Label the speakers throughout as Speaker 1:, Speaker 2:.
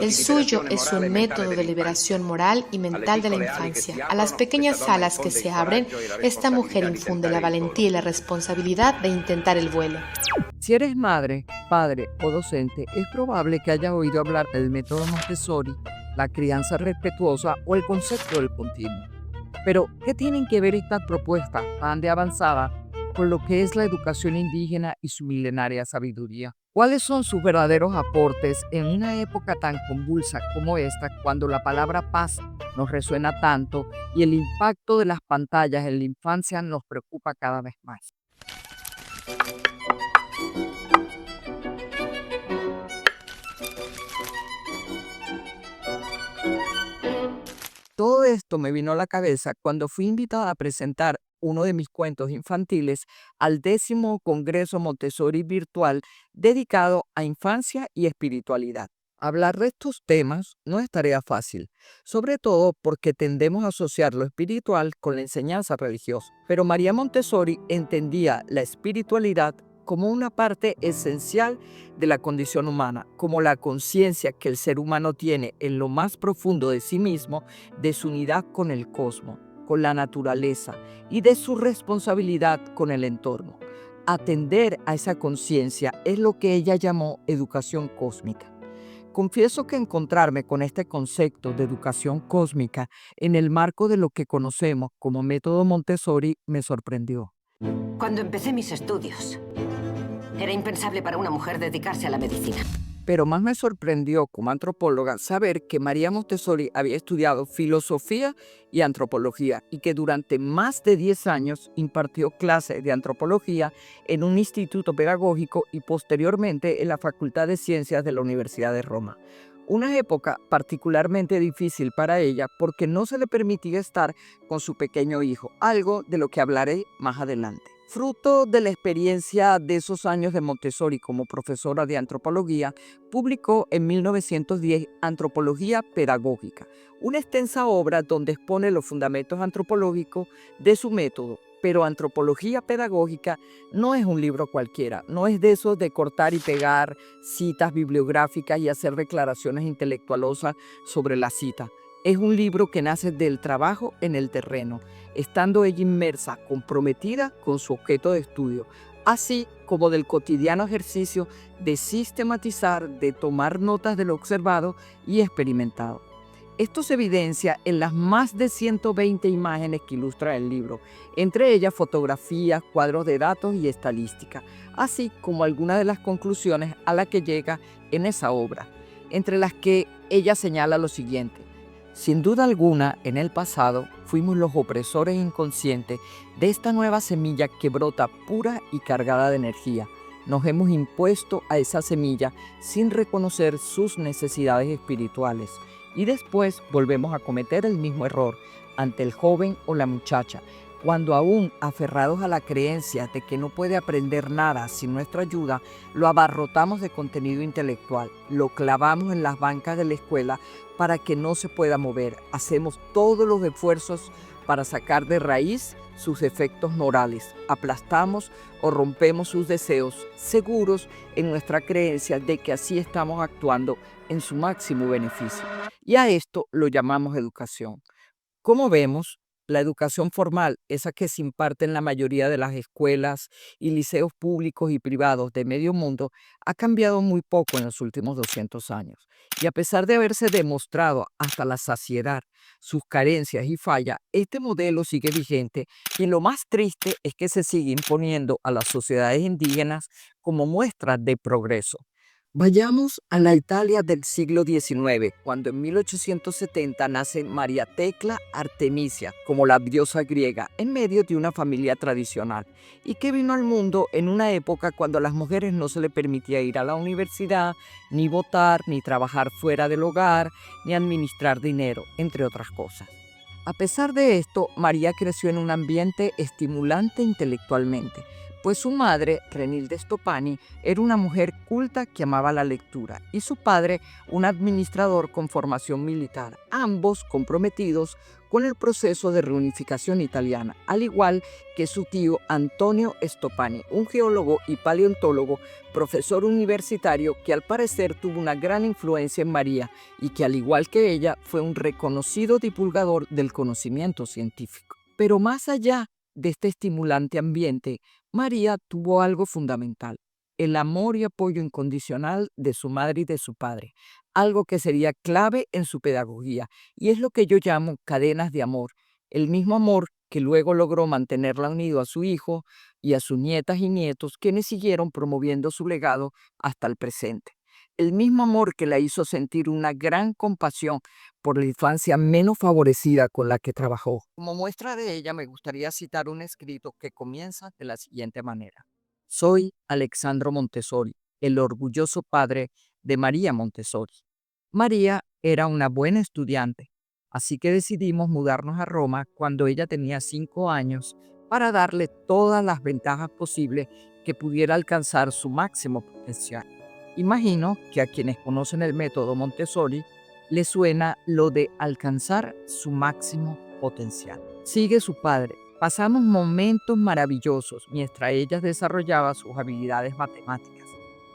Speaker 1: El suyo es un método de liberación moral y mental de la infancia. A las pequeñas alas que se abren, esta mujer infunde la valentía y la responsabilidad de intentar el vuelo.
Speaker 2: Si eres madre, padre o docente, es probable que hayas oído hablar del método Montessori, la crianza respetuosa o el concepto del continuo. Pero, ¿qué tienen que ver estas propuestas tan de avanzada con lo que es la educación indígena y su milenaria sabiduría? ¿Cuáles son sus verdaderos aportes en una época tan convulsa como esta, cuando la palabra paz nos resuena tanto y el impacto de las pantallas en la infancia nos preocupa cada vez más? Todo esto me vino a la cabeza cuando fui invitada a presentar uno de mis cuentos infantiles al 10º Congreso Montessori virtual dedicado a infancia y espiritualidad. Hablar de estos temas no es tarea fácil, sobre todo porque tendemos a asociar lo espiritual con la enseñanza religiosa. Pero María Montessori entendía la espiritualidad como una parte esencial de la condición humana, como la conciencia que el ser humano tiene en lo más profundo de sí mismo, de su unidad con el cosmos, con la naturaleza y de su responsabilidad con el entorno. Atender a esa conciencia es lo que ella llamó educación cósmica. Confieso que encontrarme con este concepto de educación cósmica en el marco de lo que conocemos como método Montessori me sorprendió.
Speaker 3: Cuando empecé mis estudios, era impensable para una mujer dedicarse a la medicina.
Speaker 2: Pero más me sorprendió como antropóloga saber que María Montessori había estudiado filosofía y antropología y que durante más de 10 años impartió clases de antropología en un instituto pedagógico y posteriormente en la Facultad de Ciencias de la Universidad de Roma. Una época particularmente difícil para ella porque no se le permitía estar con su pequeño hijo, algo de lo que hablaré más adelante. Fruto de la experiencia de esos años de Montessori como profesora de antropología, publicó en 1910 Antropología Pedagógica, una extensa obra donde expone los fundamentos antropológicos de su método. Pero Antropología Pedagógica no es un libro cualquiera, no es de esos de cortar y pegar citas bibliográficas y hacer declaraciones intelectualosas sobre la cita. Es un libro que nace del trabajo en el terreno, estando ella inmersa, comprometida con su objeto de estudio, así como del cotidiano ejercicio de sistematizar, de tomar notas de lo observado y experimentado. Esto se evidencia en las más de 120 imágenes que ilustra el libro, entre ellas fotografías, cuadros de datos y estadística, así como algunas de las conclusiones a las que llega en esa obra, entre las que ella señala lo siguiente: sin duda alguna, en el pasado fuimos los opresores inconscientes de esta nueva semilla que brota pura y cargada de energía. Nos hemos impuesto a esa semilla sin reconocer sus necesidades espirituales. Y después volvemos a cometer el mismo error ante el joven o la muchacha, cuando aún aferrados a la creencia de que no puede aprender nada sin nuestra ayuda, lo abarrotamos de contenido intelectual, lo clavamos en las bancas de la escuela para que no se pueda mover. Hacemos todos los esfuerzos para sacar de raíz sus efectos morales, aplastamos o rompemos sus deseos, seguros en nuestra creencia de que así estamos actuando en su máximo beneficio. Y a esto lo llamamos educación. Como vemos, la educación formal, esa que se imparte en la mayoría de las escuelas y liceos públicos y privados de medio mundo, ha cambiado muy poco en los últimos 200 años. Y a pesar de haberse demostrado hasta la saciedad sus carencias y fallas, este modelo sigue vigente y lo más triste es que se sigue imponiendo a las sociedades indígenas como muestra de progreso. Vayamos a la Italia del siglo XIX, cuando en 1870 nace María Tecla Artemisia como la diosa griega en medio de una familia tradicional y que vino al mundo en una época cuando a las mujeres no se les permitía ir a la universidad, ni votar, ni trabajar fuera del hogar, ni administrar dinero, entre otras cosas. A pesar de esto, María creció en un ambiente estimulante intelectualmente, pues su madre, Renilde Stoppani, era una mujer culta que amaba la lectura y su padre, un administrador con formación militar, ambos comprometidos con el proceso de reunificación italiana, al igual que su tío Antonio Stoppani, un geólogo y paleontólogo, profesor universitario que al parecer tuvo una gran influencia en María y que al igual que ella fue un reconocido divulgador del conocimiento científico. Pero más allá de este estimulante ambiente, María tuvo algo fundamental: el amor y apoyo incondicional de su madre y de su padre, algo que sería clave en su pedagogía, y es lo que yo llamo cadenas de amor, el mismo amor que luego logró mantenerla unido a su hijo y a sus nietas y nietos, quienes siguieron promoviendo su legado hasta el presente. El mismo amor que la hizo sentir una gran compasión por la infancia menos favorecida con la que trabajó. Como muestra de ella, me gustaría citar un escrito que comienza de la siguiente manera: Soy Alexandro Montessori, el orgulloso padre de María Montessori. María era una buena estudiante, así que decidimos mudarnos a Roma cuando ella tenía 5 años para darle todas las ventajas posibles que pudiera alcanzar su máximo potencial. Imagino que a quienes conocen el método Montessori les suena lo de alcanzar su máximo potencial. Sigue su padre. Pasamos momentos maravillosos mientras ella desarrollaba sus habilidades matemáticas,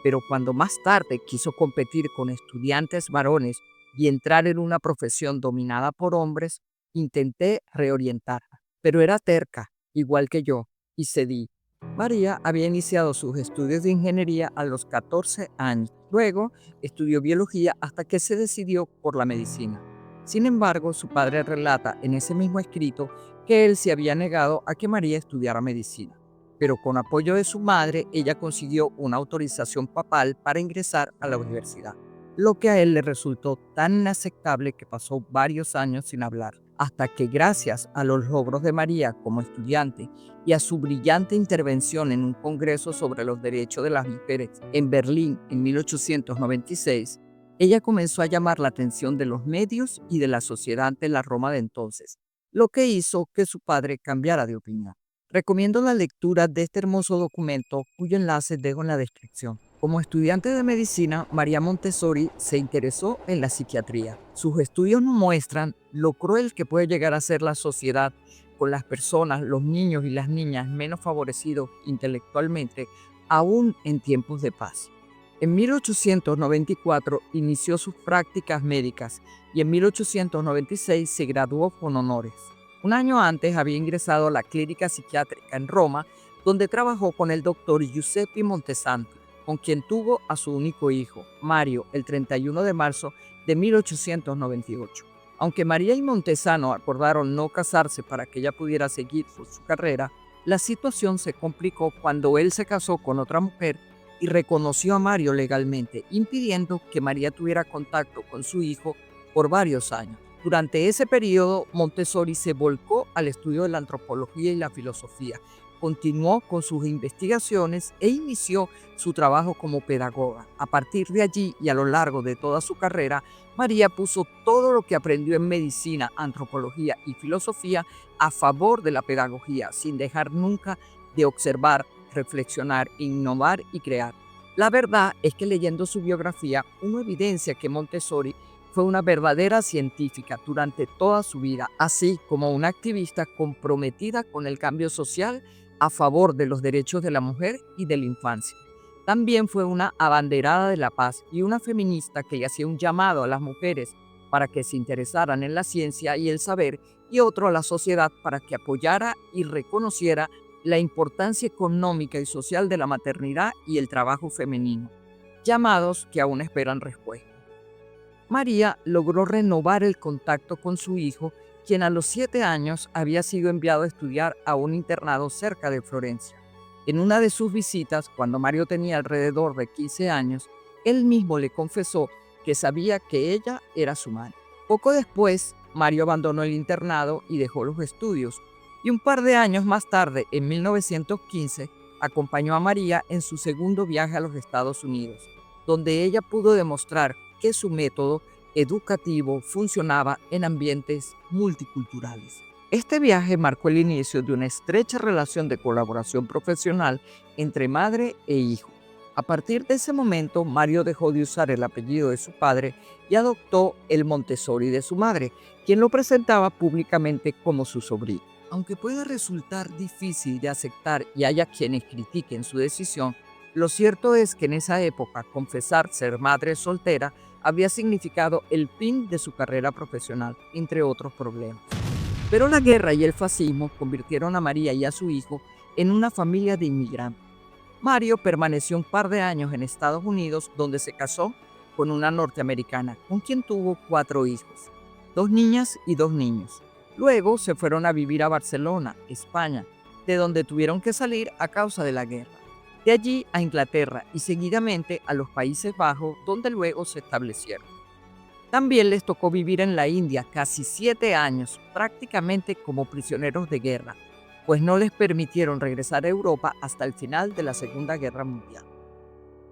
Speaker 2: pero cuando más tarde quiso competir con estudiantes varones y entrar en una profesión dominada por hombres, intenté reorientarla, pero era terca, igual que yo, y cedí. María había iniciado sus estudios de ingeniería a los 14 años. Luego estudió biología hasta que se decidió por la medicina. Sin embargo, su padre relata en ese mismo escrito que él se había negado a que María estudiara medicina. Pero con apoyo de su madre, ella consiguió una autorización papal para ingresar a la universidad, lo que a él le resultó tan inaceptable que pasó varios años sin hablar, hasta que gracias a los logros de María como estudiante y a su brillante intervención en un congreso sobre los derechos de las mujeres en Berlín en 1896, ella comenzó a llamar la atención de los medios y de la sociedad ante la Roma de entonces, lo que hizo que su padre cambiara de opinión. Recomiendo la lectura de este hermoso documento, cuyo enlace dejo en la descripción. Como estudiante de medicina, María Montessori se interesó en la psiquiatría. Sus estudios nos muestran lo cruel que puede llegar a ser la sociedad con las personas, los niños y las niñas menos favorecidos intelectualmente, aún en tiempos de paz. En 1894 inició sus prácticas médicas y en 1896 se graduó con honores. Un año antes había ingresado a la clínica psiquiátrica en Roma, donde trabajó con el doctor Giuseppe Montesanti, con quien tuvo a su único hijo, Mario, el 31 de marzo de 1898. Aunque María y Montesano acordaron no casarse para que ella pudiera seguir por su carrera, la situación se complicó cuando él se casó con otra mujer y reconoció a Mario legalmente, impidiendo que María tuviera contacto con su hijo por varios años. Durante ese periodo, Montessori se volcó al estudio de la antropología y la filosofía, continuó con sus investigaciones e inició su trabajo como pedagoga. A partir de allí y a lo largo de toda su carrera, María puso todo lo que aprendió en medicina, antropología y filosofía a favor de la pedagogía, sin dejar nunca de observar, reflexionar, innovar y crear. La verdad es que leyendo su biografía, uno evidencia que Montessori fue una verdadera científica durante toda su vida, así como una activista comprometida con el cambio social a favor de los derechos de la mujer y de la infancia. También fue una abanderada de la paz y una feminista que hacía un llamado a las mujeres para que se interesaran en la ciencia y el saber, y otro a la sociedad para que apoyara y reconociera la importancia económica y social de la maternidad y el trabajo femenino, llamados que aún esperan respuesta. María logró renovar el contacto con su hijo, quien a los 7 años había sido enviado a estudiar a un internado cerca de Florencia. En una de sus visitas, cuando Mario tenía alrededor de 15 años, él mismo le confesó que sabía que ella era su madre. Poco después, Mario abandonó el internado y dejó los estudios, y un par de años más tarde, en 1915, acompañó a María en su segundo viaje a los Estados Unidos, donde ella pudo demostrar que su método educativo funcionaba en ambientes multiculturales. Este viaje marcó el inicio de una estrecha relación de colaboración profesional entre madre e hijo. A partir de ese momento, Mario dejó de usar el apellido de su padre y adoptó el Montessori de su madre, quien lo presentaba públicamente como su sobrino. Aunque pueda resultar difícil de aceptar y haya quienes critiquen su decisión, lo cierto es que en esa época confesar ser madre soltera había significado el fin de su carrera profesional, entre otros problemas. Pero la guerra y el fascismo convirtieron a María y a su hijo en una familia de inmigrantes. Mario permaneció un par de años en Estados Unidos, donde se casó con una norteamericana, con quien tuvo 4 hijos, 2 niñas y 2 niños. Luego se fueron a vivir a Barcelona, España, de donde tuvieron que salir a causa de la guerra. De allí a Inglaterra y seguidamente a los Países Bajos, donde luego se establecieron. También les tocó vivir en la India casi 7 años, prácticamente como prisioneros de guerra, pues no les permitieron regresar a Europa hasta el final de la Segunda Guerra Mundial.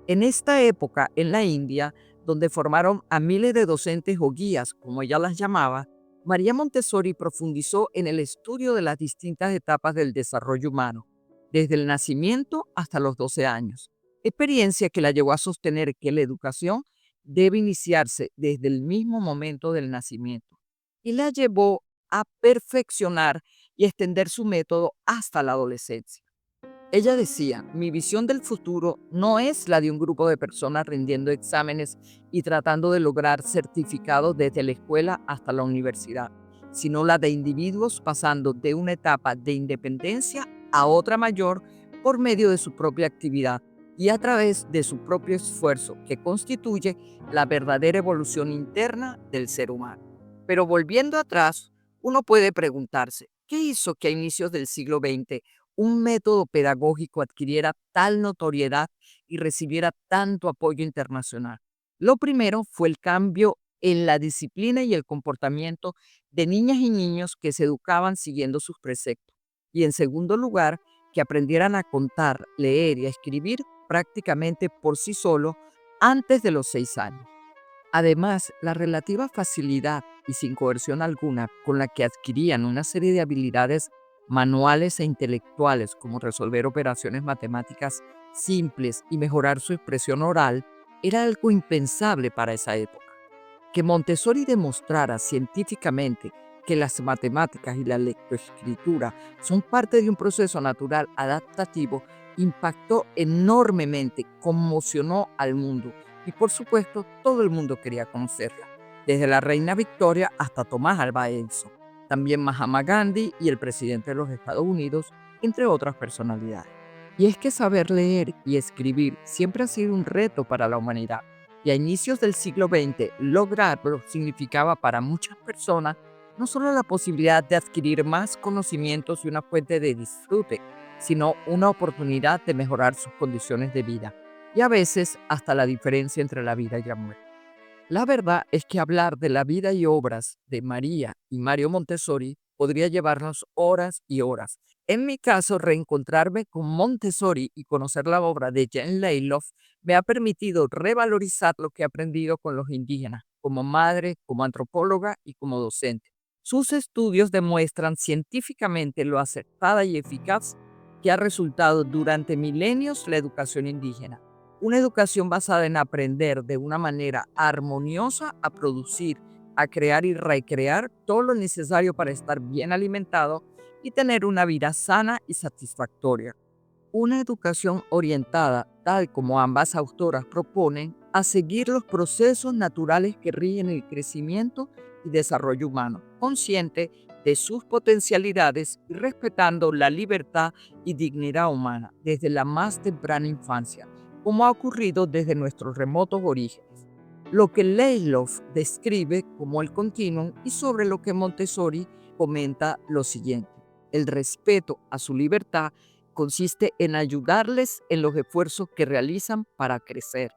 Speaker 2: En esta época, en la India, donde formaron a miles de docentes o guías, como ella las llamaba, María Montessori profundizó en el estudio de las distintas etapas del desarrollo humano, desde el nacimiento hasta los 12 años, experiencia que la llevó a sostener que la educación debe iniciarse desde el mismo momento del nacimiento y la llevó a perfeccionar y extender su método hasta la adolescencia. Ella decía, mi visión del futuro no es la de un grupo de personas rindiendo exámenes y tratando de lograr certificados desde la escuela hasta la universidad, sino la de individuos pasando de una etapa de independencia a otra mayor por medio de su propia actividad y a través de su propio esfuerzo, que constituye la verdadera evolución interna del ser humano. Pero volviendo atrás, uno puede preguntarse, ¿qué hizo que a inicios del siglo XX un método pedagógico adquiriera tal notoriedad y recibiera tanto apoyo internacional? Lo primero fue el cambio en la disciplina y el comportamiento de niñas y niños que se educaban siguiendo sus preceptos. Y en segundo lugar, que aprendieran a contar, leer y a escribir prácticamente por sí solo antes de los 6 años. Además, la relativa facilidad y sin coerción alguna con la que adquirían una serie de habilidades manuales e intelectuales, como resolver operaciones matemáticas simples y mejorar su expresión oral, era algo impensable para esa época. Que Montessori demostrara científicamente que las matemáticas y la lectoescritura son parte de un proceso natural adaptativo impactó enormemente, conmocionó al mundo y por supuesto todo el mundo quería conocerla, desde la reina Victoria hasta Tomás Alva Edison, también Mahatma Gandhi y el presidente de los Estados Unidos, entre otras personalidades. Y es que saber leer y escribir siempre ha sido un reto para la humanidad. Y a inicios del siglo XX, lograrlo significaba para muchas personas no solo la posibilidad de adquirir más conocimientos y una fuente de disfrute, sino una oportunidad de mejorar sus condiciones de vida y a veces hasta la diferencia entre la vida y la muerte. La verdad es que hablar de la vida y obras de María y Mario Montessori podría llevarnos horas y horas. En mi caso, reencontrarme con Montessori y conocer la obra de Jane Layloff me ha permitido revalorizar lo que he aprendido con los indígenas, como madre, como antropóloga y como docente. Sus estudios demuestran científicamente lo acertada y eficaz que ha resultado durante milenios la educación indígena. Una educación basada en aprender de una manera armoniosa a producir, a crear y recrear todo lo necesario para estar bien alimentado y tener una vida sana y satisfactoria. Una educación orientada, tal como ambas autoras proponen, a seguir los procesos naturales que rigen el crecimiento y desarrollo humano, consciente de sus potencialidades y respetando la libertad y dignidad humana desde la más temprana infancia, como ha ocurrido desde nuestros remotos orígenes. Lo que Layloff describe como el continuum y sobre lo que Montessori comenta lo siguiente: el respeto a su libertad consiste en ayudarles en los esfuerzos que realizan para crecer,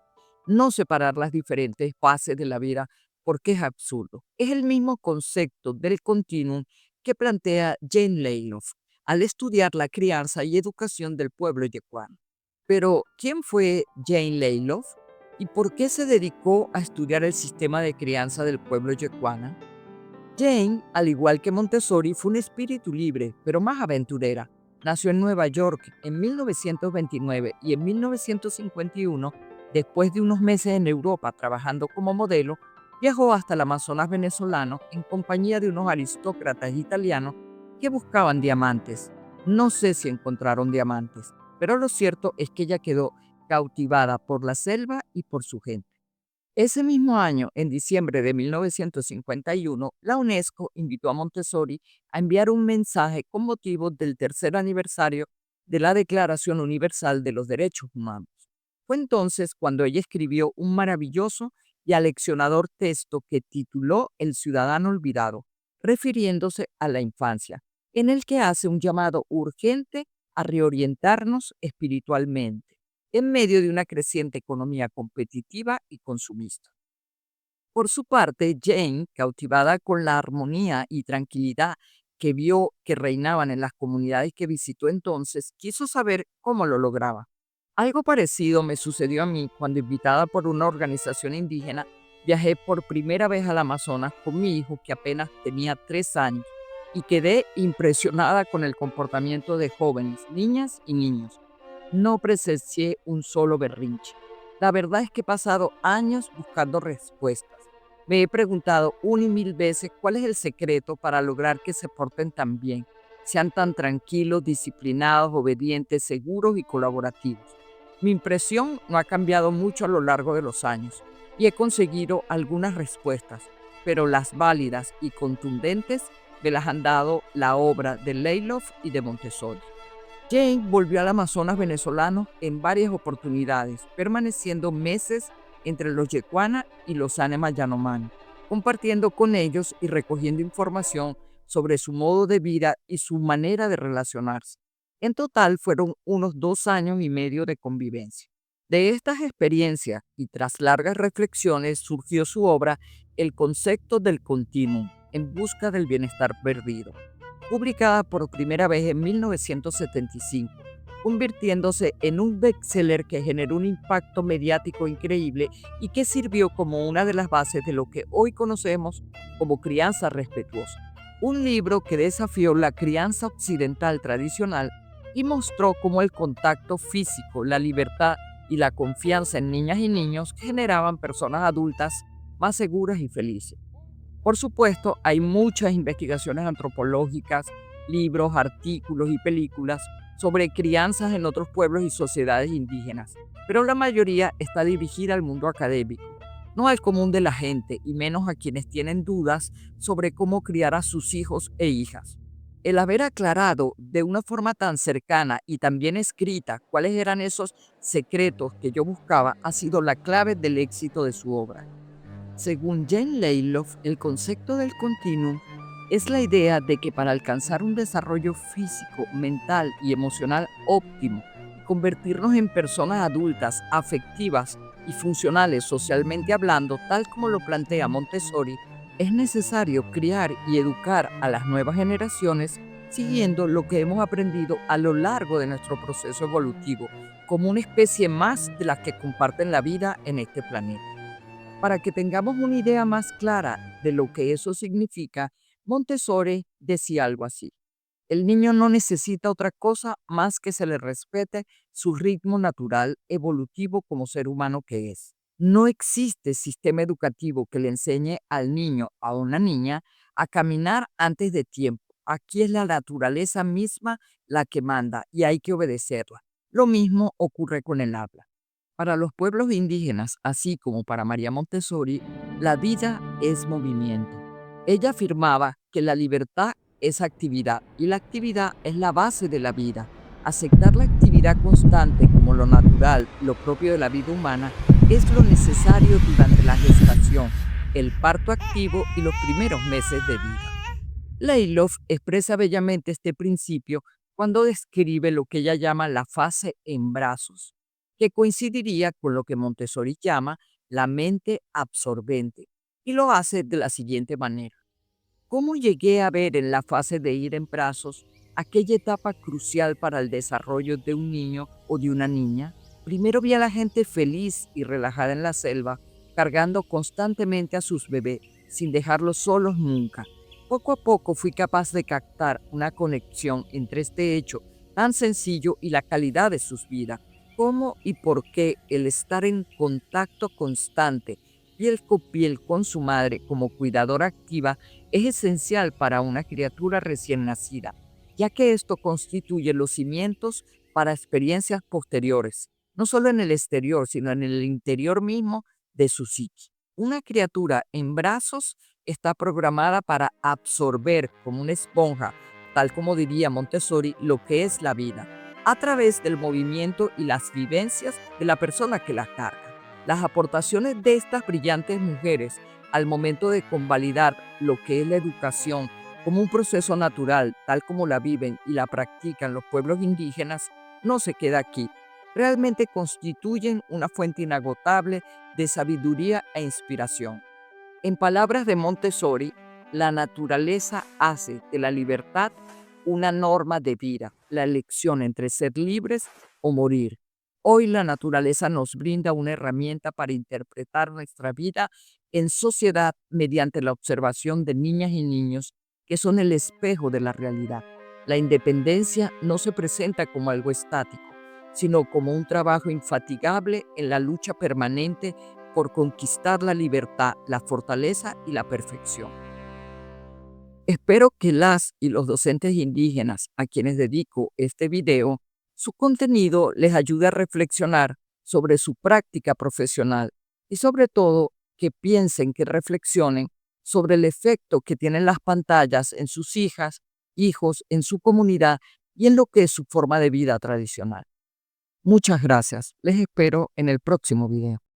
Speaker 2: no separar las diferentes fases de la vida porque es absurdo. Es el mismo concepto del continuum que plantea Jane Layloff al estudiar la crianza y educación del pueblo yecuano. Pero, ¿quién fue Jane Layloff y por qué se dedicó a estudiar el sistema de crianza del pueblo yecuana? Jane, al igual que Montessori, fue un espíritu libre, pero más aventurera. Nació en Nueva York en 1929 y en 1951, después de unos meses en Europa trabajando como modelo, viajó hasta el Amazonas venezolano en compañía de unos aristócratas italianos que buscaban diamantes. No sé si encontraron diamantes, pero lo cierto es que ella quedó cautivada por la selva y por su gente. Ese mismo año, en diciembre de 1951, la UNESCO invitó a Montessori a enviar un mensaje con motivo del tercer aniversario de la Declaración Universal de los Derechos Humanos. Fue entonces cuando ella escribió un maravilloso y aleccionador texto que tituló El Ciudadano Olvidado, refiriéndose a la infancia, en el que hace un llamado urgente a reorientarnos espiritualmente en medio de una creciente economía competitiva y consumista. Por su parte, Jane, cautivada con la armonía y tranquilidad que vio que reinaban en las comunidades que visitó entonces, quiso saber cómo lo lograba. Algo parecido me sucedió a mí cuando, invitada por una organización indígena, viajé por primera vez al Amazonas con mi hijo, que apenas tenía 3 años, y quedé impresionada con el comportamiento de jóvenes, niñas y niños. No presencié un solo berrinche. La verdad es que he pasado años buscando respuestas. Me he preguntado 1 y 1000 veces cuál es el secreto para lograr que se porten tan bien, sean tan tranquilos, disciplinados, obedientes, seguros y colaborativos. Mi impresión no ha cambiado mucho a lo largo de los años y he conseguido algunas respuestas, pero las válidas y contundentes me las han dado la obra de Leilof y de Montessori. Jane volvió al Amazonas venezolano en varias oportunidades, permaneciendo meses entre los Yecuana y los Anema Yanomami, compartiendo con ellos y recogiendo información sobre su modo de vida y su manera de relacionarse. En total fueron unos 2 años y medio de convivencia. De estas experiencias y tras largas reflexiones surgió su obra El concepto del continuum, en busca del bienestar perdido, publicada por primera vez en 1975, convirtiéndose en un bestseller que generó un impacto mediático increíble y que sirvió como una de las bases de lo que hoy conocemos como crianza respetuosa. Un libro que desafió la crianza occidental tradicional y mostró cómo el contacto físico, la libertad y la confianza en niñas y niños generaban personas adultas más seguras y felices. Por supuesto, hay muchas investigaciones antropológicas, libros, artículos y películas sobre crianzas en otros pueblos y sociedades indígenas, pero la mayoría está dirigida al mundo académico, no al común de la gente y menos a quienes tienen dudas sobre cómo criar a sus hijos e hijas. El haber aclarado de una forma tan cercana y tan bien escrita cuáles eran esos secretos que yo buscaba ha sido la clave del éxito de su obra. Según Jane Leilof, el concepto del continuum es la idea de que para alcanzar un desarrollo físico, mental y emocional óptimo y convertirnos en personas adultas, afectivas y funcionales socialmente hablando, tal como lo plantea Montessori, es necesario criar y educar a las nuevas generaciones siguiendo lo que hemos aprendido a lo largo de nuestro proceso evolutivo, como una especie más de las que comparten la vida en este planeta. Para que tengamos una idea más clara de lo que eso significa, Montessori decía algo así: el niño no necesita otra cosa más que se le respete su ritmo natural evolutivo como ser humano que es. No existe sistema educativo que le enseñe al niño o a una niña a caminar antes de tiempo. Aquí es la naturaleza misma la que manda y hay que obedecerla. Lo mismo ocurre con el habla. Para los pueblos indígenas, así como para María Montessori, la vida es movimiento. Ella afirmaba que la libertad es actividad y la actividad es la base de la vida. Aceptar la actividad constante como lo natural, lo propio de la vida humana, es lo necesario durante la gestación, el parto activo y los primeros meses de vida. Leilof expresa bellamente este principio cuando describe lo que ella llama la fase en brazos, que coincidiría con lo que Montessori llama la mente absorbente, y lo hace de la siguiente manera. ¿Cómo llegué a ver en la fase de ir en brazos aquella etapa crucial para el desarrollo de un niño o de una niña? Primero vi a la gente feliz y relajada en la selva, cargando constantemente a sus bebés, sin dejarlos solos nunca. Poco a poco fui capaz de captar una conexión entre este hecho tan sencillo y la calidad de sus vidas. Cómo y por qué el estar en contacto constante, piel con su madre como cuidadora activa, es esencial para una criatura recién nacida, ya que esto constituye los cimientos para experiencias posteriores, no solo en el exterior, sino en el interior mismo de su psique. Una criatura en brazos está programada para absorber como una esponja, tal como diría Montessori, lo que es la vida, a través del movimiento y las vivencias de la persona que la carga. Las aportaciones de estas brillantes mujeres al momento de convalidar lo que es la educación como un proceso natural, tal como la viven y la practican los pueblos indígenas, no se queda aquí. Realmente constituyen una fuente inagotable de sabiduría e inspiración. En palabras de Montessori, la naturaleza hace de la libertad una norma de vida, la elección entre ser libres o morir. Hoy la naturaleza nos brinda una herramienta para interpretar nuestra vida en sociedad mediante la observación de niñas y niños que son el espejo de la realidad. La independencia no se presenta como algo estático, sino como un trabajo infatigable en la lucha permanente por conquistar la libertad, la fortaleza y la perfección. Espero que las y los docentes indígenas a quienes dedico este video, su contenido les ayude a reflexionar sobre su práctica profesional y sobre todo que piensen, que reflexionen sobre el efecto que tienen las pantallas en sus hijas, hijos, en su comunidad y en lo que es su forma de vida tradicional. Muchas gracias. Les espero en el próximo video.